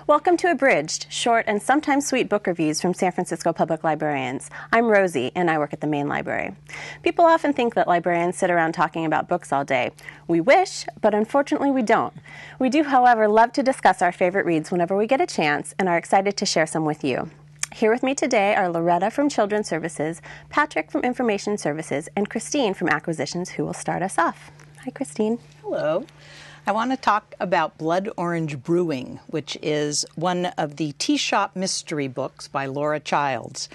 Welcome to Abridged, short and sometimes sweet book reviews from San Francisco public librarians. I'm Rosie, and I work at the main library. People often think that librarians sit around talking about books all day. We wish, but unfortunately we don't. We do, however, love to discuss our favorite reads whenever we get a chance and are excited to share some with you. Here with me today are Loretta from Children's Services, Patrick from Information Services, and Christine from Acquisitions, who will start us off. Hi, Christine. Hello. I want to talk about Blood Orange Brewing, which is one of the tea shop mystery books by Laura Childs.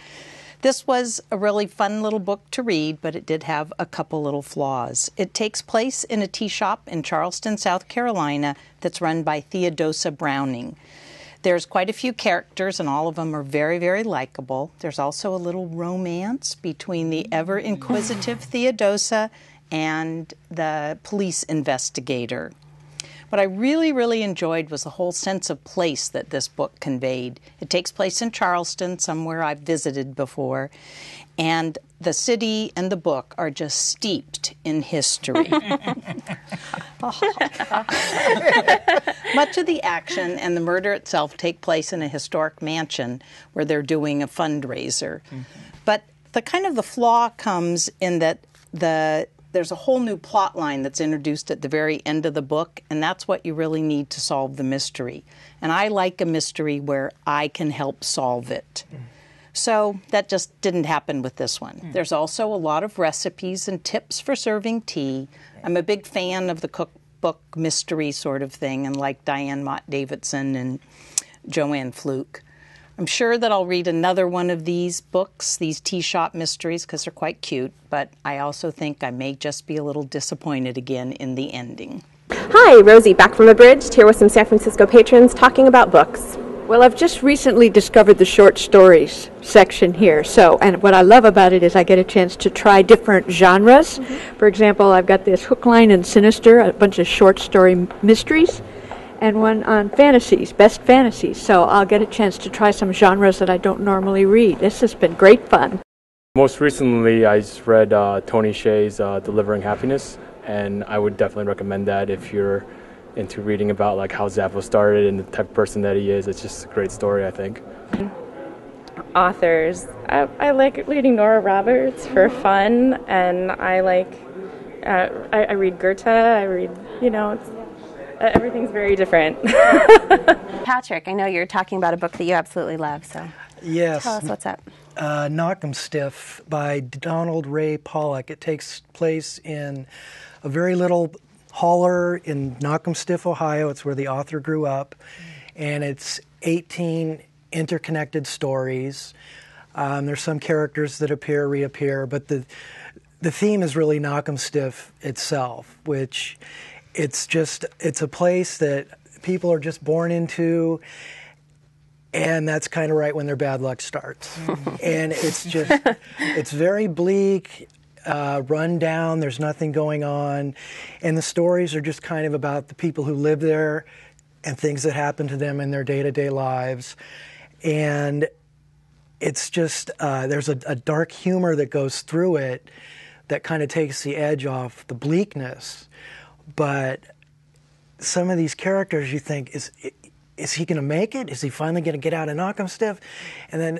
This was a really fun little book to read, but it did have a couple little flaws. It takes place in a tea shop in Charleston, South Carolina, that's run by Theodosia Browning. There's quite a few characters, and all of them are very, very likable. There's also a little romance between the ever-inquisitive Theodosia and the police investigator. What I really, really enjoyed was the whole sense of place that this book conveyed. It takes place in Charleston, somewhere I've visited before, and the city and the book are just steeped in history. Much of the action and the murder itself take place in a historic mansion where they're doing a fundraiser. But the flaw comes in that there's a whole new plot line that's introduced at the very end of the book, and that's what you really need to solve the mystery. And I like a mystery where I can help solve it. So that just didn't happen with this one. There's also a lot of recipes and tips for serving tea. I'm a big fan of the cookbook mystery sort of thing, and like Diane Mott Davidson and Joanne Fluke. I'm sure that I'll read another one of these books, these tea shop mysteries, because they're quite cute, but I also think I may just be a little disappointed again in the ending. Hi, Rosie, back from Abridged, here with some San Francisco patrons talking about books. Well, I've just recently discovered the short stories section here. And what I love about it is I get a chance to try different genres. For example, I've got this Hook, Line, and Sinister, a bunch of short story mysteries, and one on fantasies, best fantasies. So I'll get a chance to try some genres that I don't normally read. This has been great fun. Most recently, I just read Tony Hsieh's Delivering Happiness, and I would definitely recommend that if you're into reading about like how Zappos started and the type of person that he is. It's just a great story, I think. Authors. I like reading Nora Roberts for fun, and I like, I read Goethe, I read, everything's very different. Patrick, I know you're talking about a book that you absolutely love, so yes. Tell us what's up. Knockem Stiff by Donald Ray Pollock. It takes place in a very little holler in Knockem Stiff, Ohio. It's where the author grew up, and it's 18 interconnected stories. There's some characters that reappear, but the theme is really Knockem Stiff itself, which it's a place that people are just born into, and that's kind of right when their bad luck starts. And it's very bleak, run down, there's nothing going on, and the stories are just kind of about the people who live there and things that happen to them in their day-to-day lives. And it's just, there's a dark humor that goes through it that kind of takes the edge off the bleakness. But some of these characters, you think, is he going to make it? Is he finally going to get out of Knockem Stiff? And then,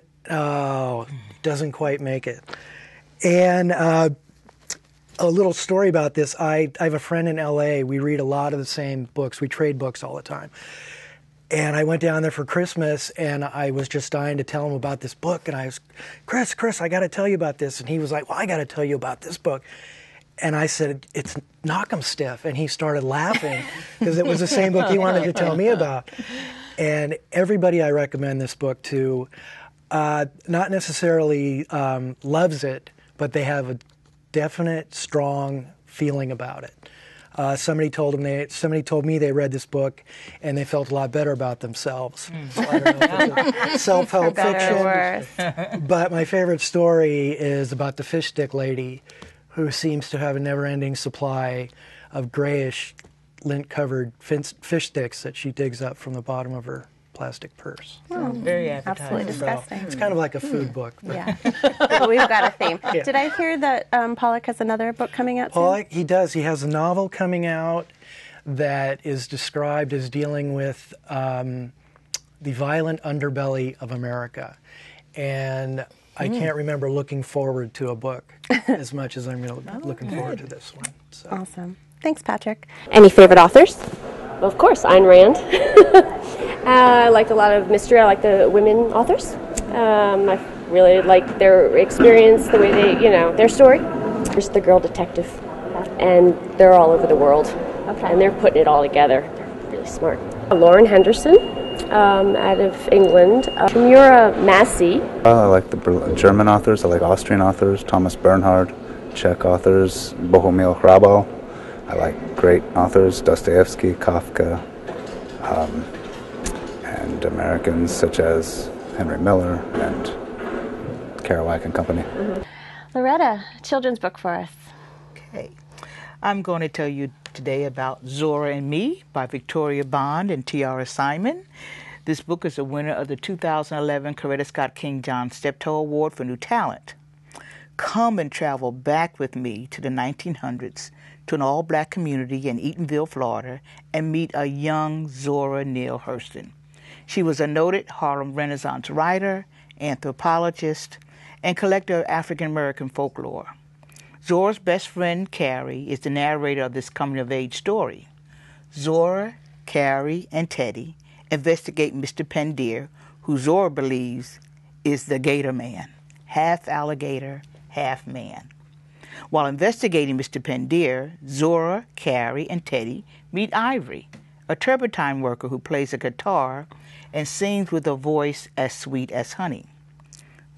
doesn't quite make it. And a little story about this. I have a friend in L.A. We read a lot of the same books. We trade books all the time. And I went down there for Christmas, and I was just dying to tell him about this book. And I was, Chris, I got to tell you about this. And he was like, well, I got to tell you about this book. And I said, it's Knockem Stiff. And he started laughing because it was the same book he wanted to tell me about. And everybody I recommend this book to, not necessarily loves it, but they have a definite, strong feeling about it. Somebody told me they read this book and they felt a lot better about themselves. So I don't know if it's self-help fiction. But my favorite story is about the fish stick lady who seems to have a never-ending supply of grayish lint-covered fish sticks that she digs up from the bottom of her plastic purse. Oh, very appetizing. Absolutely disgusting. So it's kind of like a food book. Yeah. Well, we've got a theme. Yeah. Did I hear that Pollock has another book coming out soon? He does. He has a novel coming out that is described as dealing with the violent underbelly of America. And I can't remember looking forward to a book as much as I'm looking forward to this one. So. Awesome. Thanks, Patrick. Any favorite authors? Well, of course, Ayn Rand. I liked a lot of mystery. I like the women authors. I really like their experience, the way they, their story. There's the girl detective, and they're all over the world. Okay. And they're putting it all together. They're really smart. Lauren Henderson, out of England. Tamura Massey. I like the German authors. I like Austrian authors. Thomas Bernhard. Czech authors. Bohumil Hrabal. I like great authors. Dostoevsky, Kafka, and Americans such as Henry Miller and Kerouac and Company. Loretta, children's book for us. Okay. I'm going to tell you today about Zora and Me by Victoria Bond and Tiara Simon. This book is a winner of the 2011 Coretta Scott King John Steptoe Award for New Talent. Come and travel back with me to the 1900s to an all-black community in Eatonville, Florida, and meet a young Zora Neale Hurston. She was a noted Harlem Renaissance writer, anthropologist, and collector of African-American folklore. Zora's best friend, Carrie, is the narrator of this coming-of-age story. Zora, Carrie, and Teddy investigate Mr. Pendeer, who Zora believes is the Gator Man, half alligator, half man. While investigating Mr. Pendeer, Zora, Carrie, and Teddy meet Ivory, a turpentine worker who plays a guitar and sings with a voice as sweet as honey.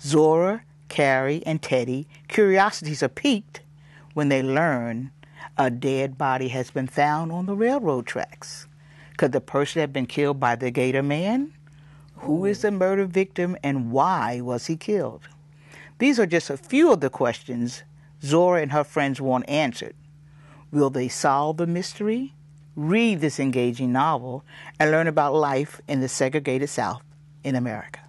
Zora, Carrie, and Teddy curiosities are piqued when they learn a dead body has been found on the railroad tracks. Could the person have been killed by the Gator Man? Who is the murder victim and why was he killed? These are just a few of the questions Zora and her friends want answered. Will they solve the mystery? Read this engaging novel and learn about life in the segregated South in America.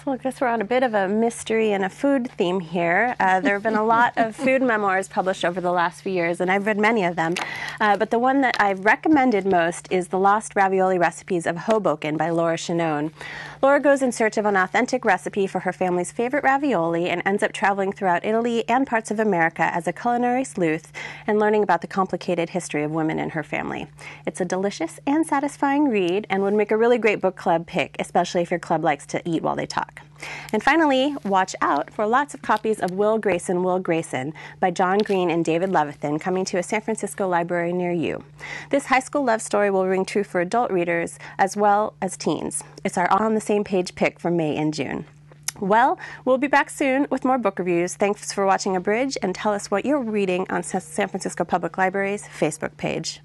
So I guess we're on a bit of a mystery and a food theme here. There have been a lot of food memoirs published over the last few years, and I've read many of them. But the one that I've recommended most is The Lost Ravioli Recipes of Hoboken by Laura Shanone. Laura goes in search of an authentic recipe for her family's favorite ravioli and ends up traveling throughout Italy and parts of America as a culinary sleuth and learning about the complicated history of women in her family. It's a delicious and satisfying read and would make a really great book club pick, especially if your club likes to eat while they talk. And finally, watch out for lots of copies of Will Grayson by John Green and David Levithan coming to a San Francisco library near you. This high school love story will ring true for adult readers as well as teens. It's our on the same page pick for May and June. Well, we'll be back soon with more book reviews. Thanks for watching Abridged, and tell us what you're reading on San Francisco Public Library's Facebook page.